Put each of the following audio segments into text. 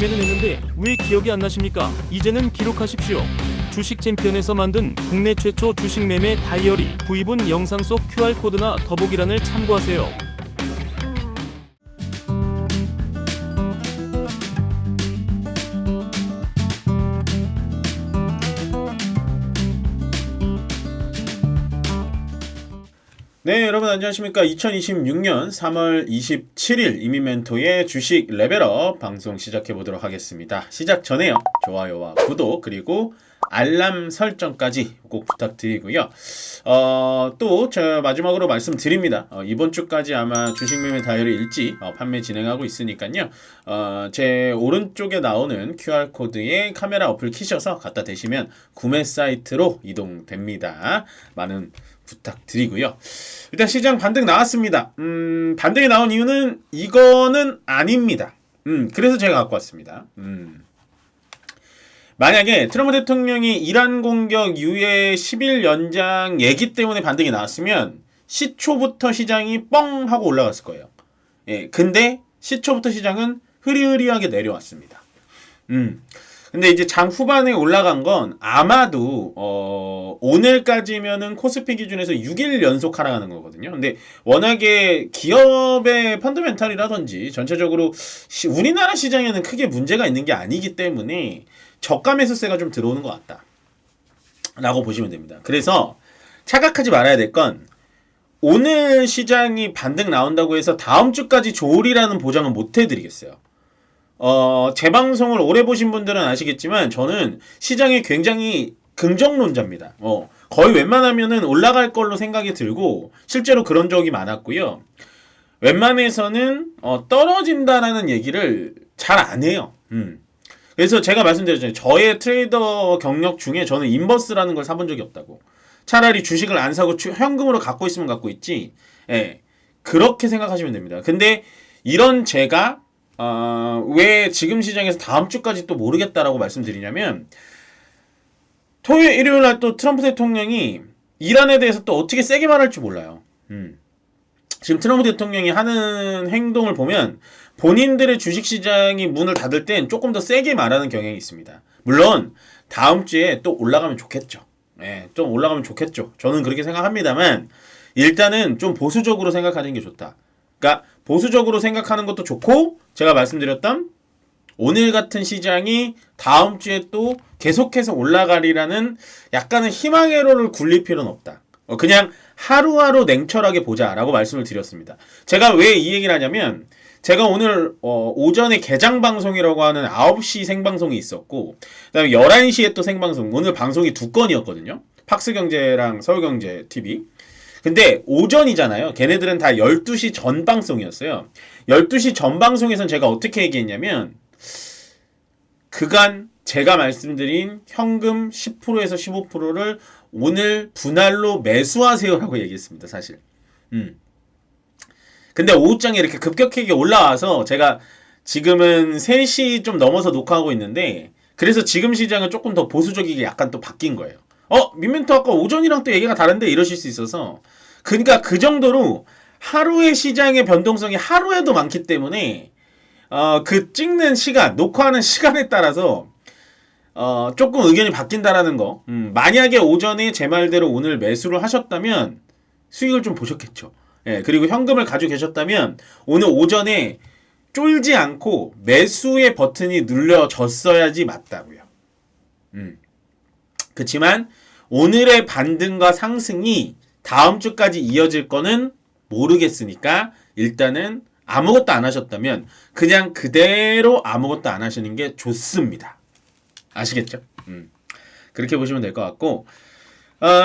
매매는 했는데 왜 기억이 안 나십니까? 이제는 기록하십시오. 주식 챔피언에서 만든 국내 최초 주식 매매 다이어리, 구입은 영상 속 QR코드나 더보기란을 참고하세요. 네, 여러분 안녕하십니까. 2026년 3월 27일 이민멘토의 주식 레벨업 방송 시작해 보도록 하겠습니다. 시작 전에요, 좋아요와 구독 그리고 알람 설정까지 꼭 부탁드리고요. 또 저 마지막으로 말씀드립니다. 이번 주까지 아마 주식 매매 다이어리 일지 판매 진행하고 있으니까요. 제 오른쪽에 나오는 QR코드에 카메라 어플 키셔서 갖다 대시면 구매 사이트로 이동됩니다. 많은 부탁드리고요. 일단 시장 반등 나왔습니다. 반등이 나온 이유는 이거는 아닙니다. 그래서 제가 갖고 왔습니다. 만약에 트럼프 대통령이 이란 공격 이후에 10일 연장 얘기 때문에 반등이 나왔으면 시초부터 시장이 뻥 하고 올라갔을 거예요. 예, 근데 시초부터 시장은 흐리흐리하게 내려왔습니다. 근데 이제 장 후반에 올라간 건 아마도 오늘까지면은 코스피 기준에서 6일 연속 하락하는 거거든요. 근데 워낙에 기업의 펀더멘탈이라든지 전체적으로 우리나라 시장에는 크게 문제가 있는 게 아니기 때문에 저가 매수세가 좀 들어오는 것 같다 라고 보시면 됩니다. 그래서 착각하지 말아야 될 건 오늘 시장이 반등 나온다고 해서 다음 주까지 좋으리라는 보장은 못 해드리겠어요. 제 방송을 오래 보신 분들은 아시겠지만 저는 시장이 굉장히 긍정론자입니다. 거의 웬만하면은 올라갈 걸로 생각이 들고 실제로 그런 적이 많았고요. 웬만해서는 떨어진다라는 얘기를 잘 안 해요. 그래서 제가 말씀드렸잖아요. 저의 트레이더 경력 중에 저는 인버스라는 걸 사본 적이 없다고. 차라리 주식을 안 사고 현금으로 갖고 있으면 갖고 있지. 예, 그렇게 생각하시면 됩니다. 근데 이런 제가 왜 지금 시장에서 다음 주까지 또 모르겠다라고 말씀드리냐면 토요일, 일요일 날 또 트럼프 대통령이 이란에 대해서 또 어떻게 세게 말할지 몰라요. 지금 트럼프 대통령이 하는 행동을 보면 본인들의 주식시장이 문을 닫을 땐 조금 더 세게 말하는 경향이 있습니다. 물론 다음 주에 또 올라가면 좋겠죠. 네, 좀 올라가면 좋겠죠. 저는 그렇게 생각합니다만 일단은 좀 보수적으로 생각하는 게 좋다. 그러니까 보수적으로 생각하는 것도 좋고 제가 말씀드렸던 오늘 같은 시장이 다음 주에 또 계속해서 올라가리라는 약간은 희망회로를 굴릴 필요는 없다. 그냥 하루하루 냉철하게 보자라고 말씀을 드렸습니다. 제가 왜 이 얘기를 하냐면 제가 오늘 오전에 개장방송이라고 하는 9시 생방송이 있었고 그 다음에 11시에 또 생방송, 오늘 방송이 두 건이었거든요. 팍스경제랑 서울경제TV. 근데 오전이잖아요. 걔네들은 다 12시 전 방송이었어요. 12시 전 방송에선 제가 어떻게 얘기했냐면 그간 제가 말씀드린 현금 10%에서 15%를 오늘 분할로 매수하세요라고 얘기했습니다. 사실. 근데 오후장에 이렇게 급격하게 올라와서 제가 지금은 3시 좀 넘어서 녹화하고 있는데 그래서 지금 시장은 조금 더 보수적이게 약간 또 바뀐 거예요. 민멘토 아까 오전이랑 또 얘기가 다른데 이러실 수 있어서 그러니까 그 정도로 하루의 시장의 변동성이 하루에도 많기 때문에 그 찍는 시간, 녹화하는 시간에 따라서 조금 의견이 바뀐다라는 거. 만약에 오전에 제 말대로 오늘 매수를 하셨다면 수익을 좀 보셨겠죠. 예, 그리고 현금을 가지고 계셨다면 오늘 오전에 쫄지 않고 매수의 버튼이 눌려졌어야지 맞다고요. 그렇지만 오늘의 반등과 상승이 다음 주까지 이어질 거는 모르겠으니까 일단은 아무것도 안 하셨다면 그냥 그대로 아무것도 안 하시는 게 좋습니다. 아시겠죠? 그렇게 보시면 될 것 같고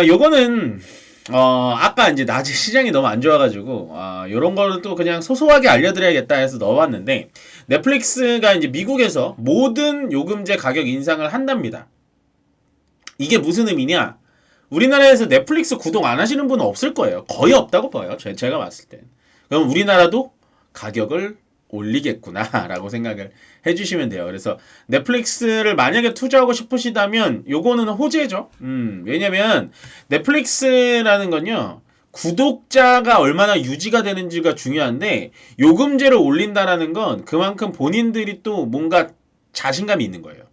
요거는 아까 이제 낮에 시장이 너무 안 좋아가지고 요런 거는 또 그냥 소소하게 알려드려야겠다 해서 넣어봤는데 넷플릭스가 이제 미국에서 모든 요금제 가격 인상을 한답니다. 이게 무슨 의미냐? 우리나라에서 넷플릭스 구독 안 하시는 분은 없을 거예요. 거의 없다고 봐요. 제가 봤을 땐. 그럼 우리나라도 가격을 올리겠구나라고 생각을 해주시면 돼요. 그래서 넷플릭스를 만약에 투자하고 싶으시다면 요거는 호재죠. 왜냐면 넷플릭스라는 건요. 구독자가 얼마나 유지가 되는지가 중요한데 요금제를 올린다라는 건 그만큼 본인들이 또 뭔가 자신감이 있는 거예요.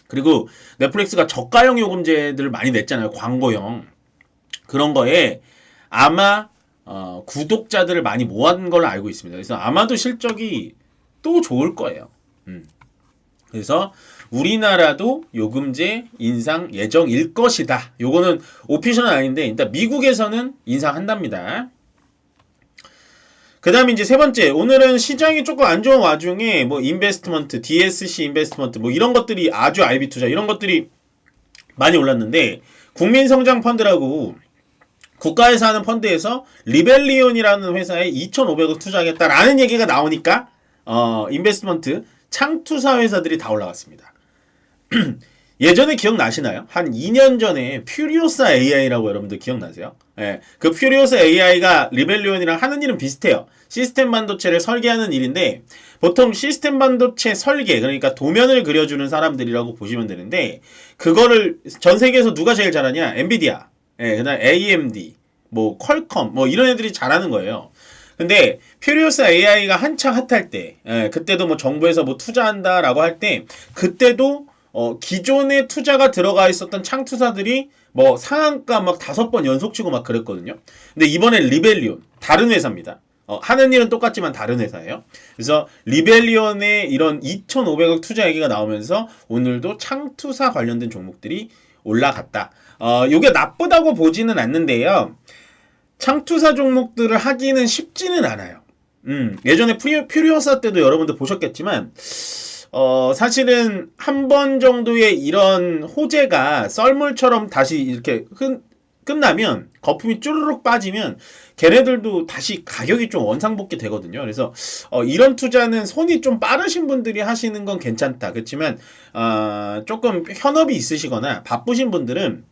그리고 넷플릭스가 저가형 요금제들을 많이 냈잖아요. 광고형. 그런 거에 아마 구독자들을 많이 모은 걸로 알고 있습니다. 그래서 아마도 실적이 또 좋을 거예요. 그래서 우리나라도 요금제 인상 예정일 것이다. 요거는 오피셜은 아닌데 일단 미국에서는 인상한답니다. 그 다음에 이제 세 번째, 오늘은 시장이 조금 안 좋은 와중에 뭐 인베스트먼트, DSC 인베스트먼트 뭐 이런 것들이 아주 IB 투자 이런 것들이 많이 올랐는데 국민성장 펀드라고 국가에서 하는 펀드에서 리벨리온이라는 회사에 2,500억 투자하겠다라는 얘기가 나오니까 인베스트먼트 창투사 회사들이 다 올라갔습니다. 예전에 기억나시나요? 한 2년 전에 퓨리오사 AI라고 여러분들 기억나세요? 예, 그 퓨리오사 AI가 리벨리온이랑 하는 일은 비슷해요. 시스템 반도체를 설계하는 일인데 보통 시스템 반도체 설계, 그러니까 도면을 그려주는 사람들이라고 보시면 되는데 그거를 전 세계에서 누가 제일 잘하냐? 엔비디아, 예, 그다음 AMD, 뭐 퀄컴, 뭐 이런 애들이 잘하는 거예요. 근데 퓨리오사 AI가 한창 핫할 때, 예, 그때도 뭐 정부에서 뭐 투자한다라고 할 때 그때도 기존에 투자가 들어가 있었던 창투사들이 뭐 상한가 막 5번 연속 치고 막 그랬거든요. 근데 이번에 리벨리온, 다른 회사입니다. 하는 일은 똑같지만 다른 회사예요. 그래서 리벨리온의 이런 2,500억 투자 얘기가 나오면서 오늘도 창투사 관련된 종목들이 올라갔다. 요게 나쁘다고 보지는 않는데요. 창투사 종목들을 하기는 쉽지는 않아요. 예전에 퓨리오사 때도 여러분들 보셨겠지만 사실은 한 번 정도의 이런 호재가 썰물처럼 다시 이렇게 끝나면 거품이 쭈르륵 빠지면 걔네들도 다시 가격이 좀 원상복귀 되거든요. 그래서 이런 투자는 손이 좀 빠르신 분들이 하시는 건 괜찮다. 그렇지만 조금 현업이 있으시거나 바쁘신 분들은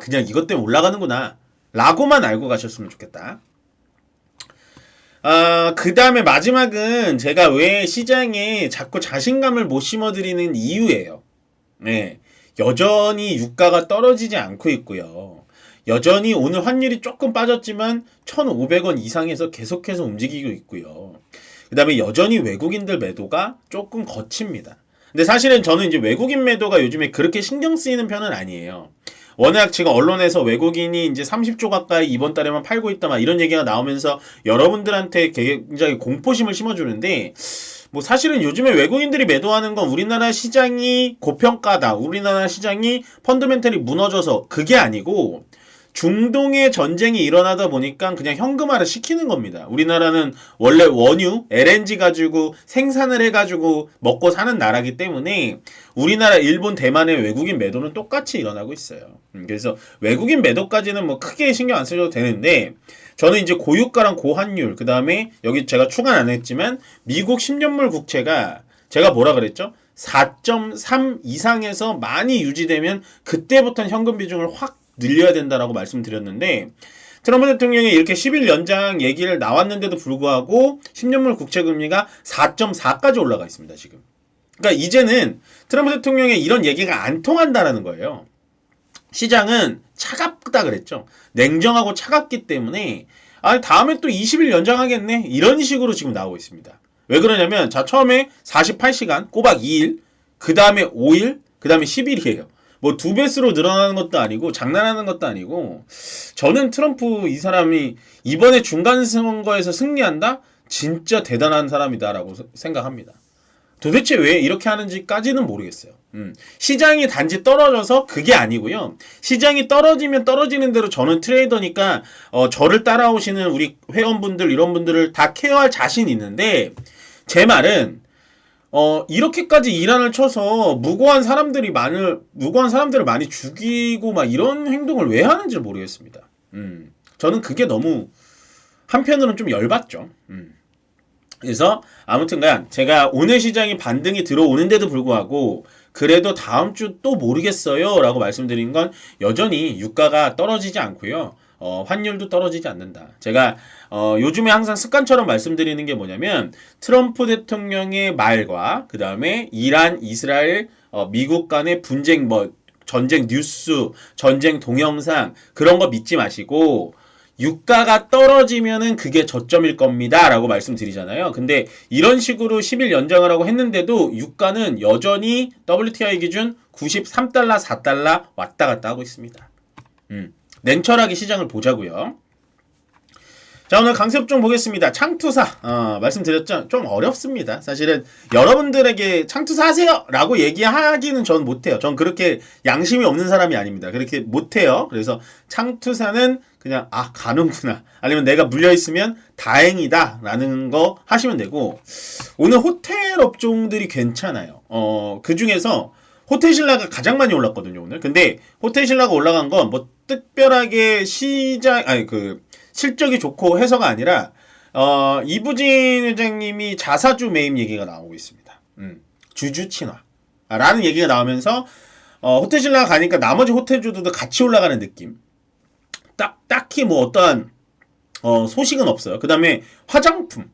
그냥 이것 때문에 올라가는구나 라고만 알고 가셨으면 좋겠다. 그 다음에 마지막은 제가 왜 시장에 자꾸 자신감을 못 심어드리는 이유예요. 네. 여전히 유가가 떨어지지 않고 있고요. 여전히 오늘 환율이 조금 빠졌지만 1,500원 이상에서 계속해서 움직이고 있고요. 그 다음에 여전히 외국인들 매도가 조금 거칩니다. 근데 사실은 저는 이제 외국인 매도가 요즘에 그렇게 신경 쓰이는 편은 아니에요. 워낙 지금 언론에서 외국인이 이제 30조 가까이 이번 달에만 팔고 있다 막 이런 얘기가 나오면서 여러분들한테 굉장히 공포심을 심어주는데 뭐 사실은 요즘에 외국인들이 매도하는 건 우리나라 시장이 고평가다, 우리나라 시장이 펀더멘털이 무너져서 그게 아니고 중동의 전쟁이 일어나다 보니까 그냥 현금화를 시키는 겁니다. 우리나라는 원래 원유, LNG 가지고 생산을 해가지고 먹고 사는 나라기 때문에 우리나라, 일본, 대만의 외국인 매도는 똑같이 일어나고 있어요. 그래서 외국인 매도까지는 뭐 크게 신경 안 쓰셔도 되는데 저는 이제 고유가랑 고환율, 그 다음에 여기 제가 추가는 안 했지만 미국 10년물 국채가 제가 뭐라 그랬죠? 4.3 이상에서 많이 유지되면 그때부터는 현금 비중을 확 늘려야 된다라고 말씀드렸는데 트럼프 대통령이 이렇게 10일 연장 얘기를 나왔는데도 불구하고 10년물 국채 금리가 4.4까지 올라가 있습니다, 지금. 그러니까 이제는 트럼프 대통령의 이런 얘기가 안 통한다라는 거예요. 시장은 차갑다 그랬죠. 냉정하고 차갑기 때문에 다음에 또 20일 연장하겠네. 이런 식으로 지금 나오고 있습니다. 왜 그러냐면 처음에 48시간 꼬박 2일, 그 다음에 5일, 그 다음에 10일이에요. 뭐 2배수로 늘어나는 것도 아니고 장난하는 것도 아니고 저는 트럼프 이 사람이 이번에 중간 선거에서 승리한다? 진짜 대단한 사람이다라고 생각합니다. 도대체 왜 이렇게 하는지까지는 모르겠어요. 시장이 단지 떨어져서 그게 아니고요. 시장이 떨어지면 떨어지는 대로 저는 트레이더니까 저를 따라오시는 우리 회원분들 이런 분들을 다 케어할 자신이 있는데 제 말은 이렇게까지 이란을 쳐서 무고한 사람들을 많이 죽이고 막 이런 행동을 왜 하는지 모르겠습니다. 저는 그게 너무 한편으로는 좀 열받죠. 그래서 아무튼간 제가 오늘 시장이 반등이 들어오는데도 불구하고 그래도 다음 주 또 모르겠어요 라고 말씀드린 건 여전히 유가가 떨어지지 않고요. 환율도 떨어지지 않는다. 제가 요즘에 항상 습관처럼 말씀드리는 게 뭐냐면 트럼프 대통령의 말과 그 다음에 이란, 이스라엘, 미국 간의 분쟁 전쟁 뉴스, 전쟁 동영상 그런 거 믿지 마시고 유가가 떨어지면은 그게 저점일 겁니다 라고 말씀드리잖아요. 근데 이런 식으로 10일 연장을 하고 했는데도 유가는 여전히 WTI 기준 93달러, 4달러 왔다 갔다 하고 있습니다. 냉철하게 시장을 보자고요. 자, 오늘 강세업종 보겠습니다. 창투사 말씀드렸죠? 좀 어렵습니다. 사실은 여러분들에게 창투사 하세요 라고 얘기하기는 전 못해요. 전 그렇게 양심이 없는 사람이 아닙니다. 그렇게 못해요. 그래서 창투사는 그냥 가는구나, 아니면 내가 물려있으면 다행이다 라는 거 하시면 되고, 오늘 호텔 업종들이 괜찮아요. 그 중에서 호텔신라가 가장 많이 올랐거든요 오늘. 근데 호텔신라가 올라간 건 뭐 특별하게 실적이 좋고 해서가 아니라 이부진 회장님이 자사주 매입 얘기가 나오고 있습니다. 주주 친화라는 얘기가 나오면서 호텔신라가 가니까 나머지 호텔주들도 같이 올라가는 느낌. 딱히 뭐 어떠한 소식은 없어요. 그 다음에 화장품.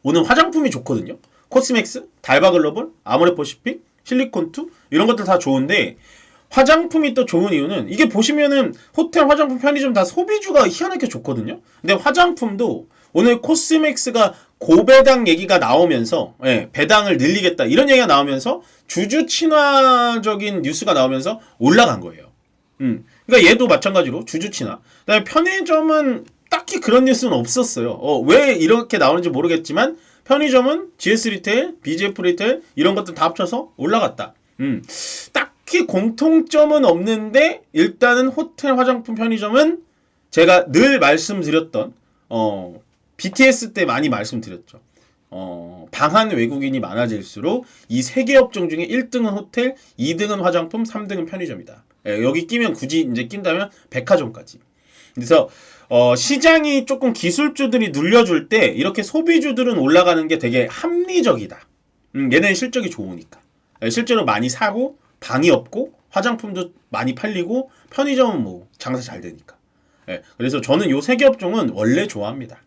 오늘 화장품이 좋거든요. 코스맥스, 달바글로벌, 아모레퍼시픽, 실리콘투 이런 것들 다 좋은데, 화장품이 또 좋은 이유는 이게 보시면은 호텔, 화장품, 편의점 다 소비주가 희한하게 좋거든요. 근데 화장품도 오늘 코스맥스가 고배당 얘기가 나오면서, 배당을 늘리겠다 이런 얘기가 나오면서 주주 친화적인 뉴스가 나오면서 올라간 거예요. 그러니까 얘도 마찬가지로 주주 친화. 그다음에 편의점은 딱히 그런 뉴스는 없었어요. 왜 이렇게 나오는지 모르겠지만 편의점은 GS 리테일, BJF 리테일 이런 것들 다 합쳐서 올라갔다. 딱히 공통점은 없는데 일단은 호텔, 화장품, 편의점은 제가 늘 말씀드렸던 BTS 때 많이 말씀드렸죠. 방한 외국인이 많아질수록 이 세 개 업종 중에 1등은 호텔, 2등은 화장품, 3등은 편의점이다. 여기 끼면 굳이 이제 낀다면 백화점까지. 그래서 시장이 조금 기술주들이 눌려줄 때 이렇게 소비주들은 올라가는 게 되게 합리적이다. 얘네는 실적이 좋으니까. 실제로 많이 사고 방이 없고 화장품도 많이 팔리고 편의점은 뭐 장사 잘 되니까. 그래서 저는 요 세 개 업종은 원래 좋아합니다.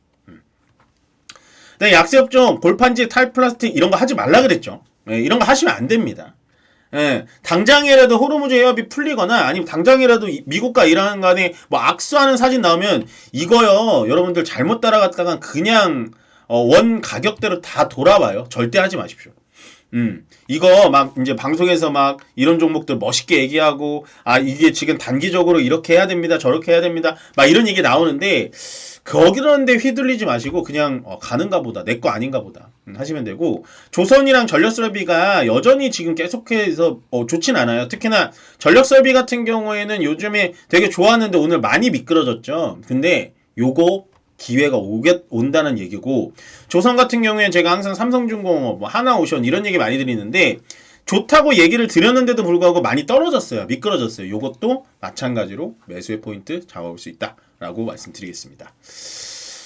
약세 업종, 골판지, 탈플라스틱 이런 거 하지 말라 그랬죠. 이런 거 하시면 안 됩니다. 당장이라도 호르무즈 해협이 풀리거나 아니면 당장이라도 미국과 이란 간에 뭐 악수하는 사진 나오면 이거요, 여러분들 잘못 따라갔다간 그냥 원 가격대로 다 돌아와요. 절대 하지 마십시오. 이거 막 이제 방송에서 막 이런 종목들 멋있게 얘기하고 이게 지금 단기적으로 이렇게 해야 됩니다, 저렇게 해야 됩니다 막 이런 얘기 나오는데 거기런데 휘둘리지 마시고 그냥 가는가 보다, 내 거 아닌가 보다 하시면 되고, 조선이랑 전력설비가 여전히 지금 계속해서 좋진 않아요. 특히나 전력설비 같은 경우에는 요즘에 되게 좋았는데 오늘 많이 미끄러졌죠. 근데 요거 기회가 온다는 얘기고, 조선 같은 경우에 제가 항상 삼성중공업, 뭐 하나오션 이런 얘기 많이 드리는데 좋다고 얘기를 드렸는데도 불구하고 많이 떨어졌어요. 미끄러졌어요. 요것도 마찬가지로 매수의 포인트 잡아볼 수 있다라고 말씀드리겠습니다.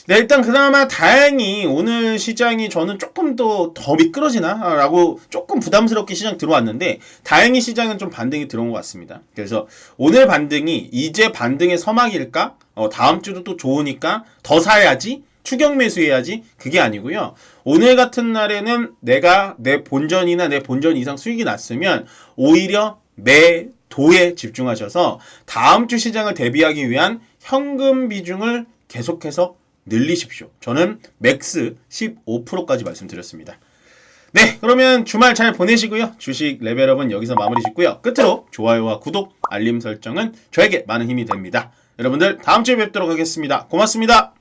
네, 일단 그나마 다행히 오늘 시장이 저는 조금 더 미끄러지나? 라고 조금 부담스럽게 시장 들어왔는데 다행히 시장은 좀 반등이 들어온 것 같습니다. 그래서 오늘 반등이 이제 반등의 서막일까? 다음 주도 또 좋으니까 더 사야지? 추격 매수해야지? 그게 아니고요. 오늘 같은 날에는 내가 내 본전이나 내 본전 이상 수익이 났으면 오히려 매도에 집중하셔서 다음 주 시장을 대비하기 위한 현금 비중을 계속해서 늘리십시오. 저는 맥스 15%까지 말씀드렸습니다. 네, 그러면 주말 잘 보내시고요. 주식 레벨업은 여기서 마무리 짓고요. 끝으로 좋아요와 구독, 알림 설정은 저에게 많은 힘이 됩니다. 여러분들 다음 주에 뵙도록 하겠습니다. 고맙습니다.